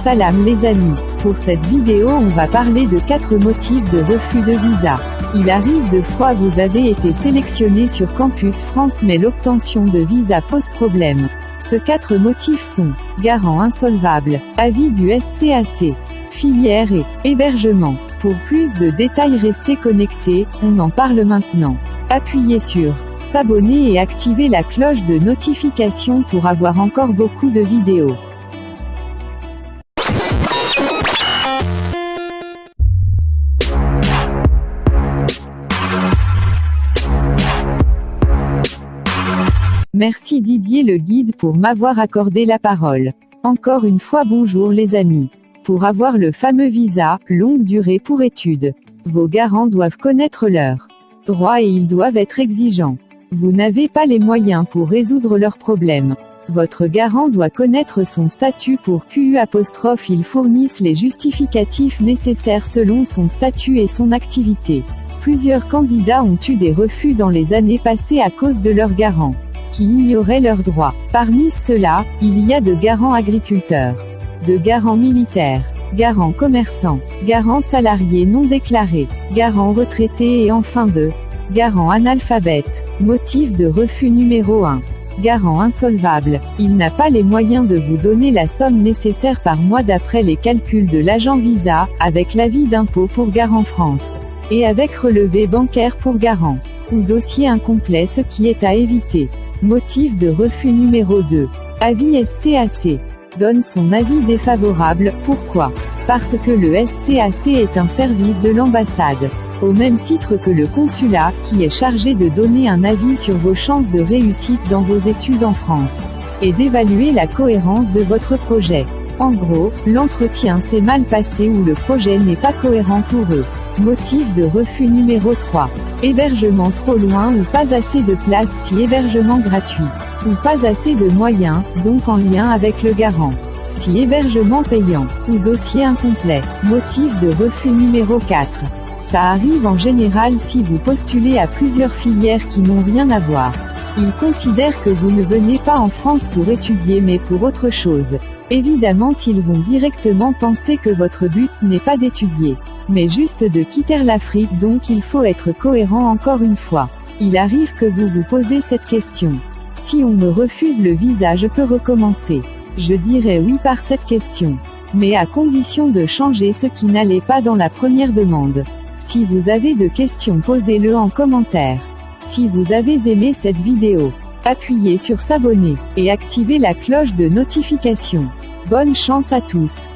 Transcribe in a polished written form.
Salam les amis. Pour cette vidéo on va parler de 4 motifs de refus de visa. Il arrive de fois vous avez été sélectionné sur Campus France mais l'obtention de visa pose problème. Ces 4 motifs sont garant insolvable, avis du SCAC, filière et hébergement. Pour plus de détails restez connectés, on en parle maintenant. Appuyez sur s'abonner et activez la cloche de notification pour avoir encore beaucoup de vidéos. Merci Didier le guide pour m'avoir accordé la parole. Encore une fois bonjour les amis. Pour avoir le fameux visa, longue durée pour études, vos garants doivent connaître leurs droits et ils doivent être exigeants. Vous n'avez pas les moyens pour résoudre leurs problèmes. Votre garant doit connaître son statut pour qu'il fournisse les justificatifs nécessaires selon son statut et son activité. Plusieurs candidats ont eu des refus dans les années passées à cause de leurs garants qui ignoraient leurs droits. Parmi ceux-là, il y a de garants agriculteurs, de garants militaires, garants commerçants, garants salariés non déclarés, garants retraités et enfin de garants analphabètes. Motif de refus numéro 1. Garant insolvable. Il n'a pas les moyens de vous donner la somme nécessaire par mois d'après les calculs de l'agent Visa, avec l'avis d'impôt pour Garant France, et avec relevé bancaire pour garant, ou dossier incomplet ce qui est à éviter. Motif de refus numéro 2. Avis SCAC. Donne son avis défavorable. Pourquoi? Parce que le SCAC est un service de l'ambassade, au même titre que le consulat, qui est chargé de donner un avis sur vos chances de réussite dans vos études en France, et d'évaluer la cohérence de votre projet. En gros, l'entretien s'est mal passé ou le projet n'est pas cohérent pour eux. Motif de refus numéro 3. Hébergement trop loin ou pas assez de place si hébergement gratuit, ou pas assez de moyens, donc en lien avec le garant, si hébergement payant, ou dossier incomplet. Motif de refus numéro 4. Ça arrive en général si vous postulez à plusieurs filières qui n'ont rien à voir. Ils considèrent que vous ne venez pas en France pour étudier mais pour autre chose. Évidemment ils vont directement penser que votre but n'est pas d'étudier, mais juste de quitter l'Afrique, donc il faut être cohérent encore une fois. Il arrive que vous vous posez cette question. Si on me refuse le visa je peux recommencer? Je dirais oui par cette question, mais à condition de changer ce qui n'allait pas dans la première demande. Si vous avez de questions posez-le en commentaire. Si vous avez aimé cette vidéo, appuyez sur s'abonner, et activez la cloche de notification. Bonne chance à tous.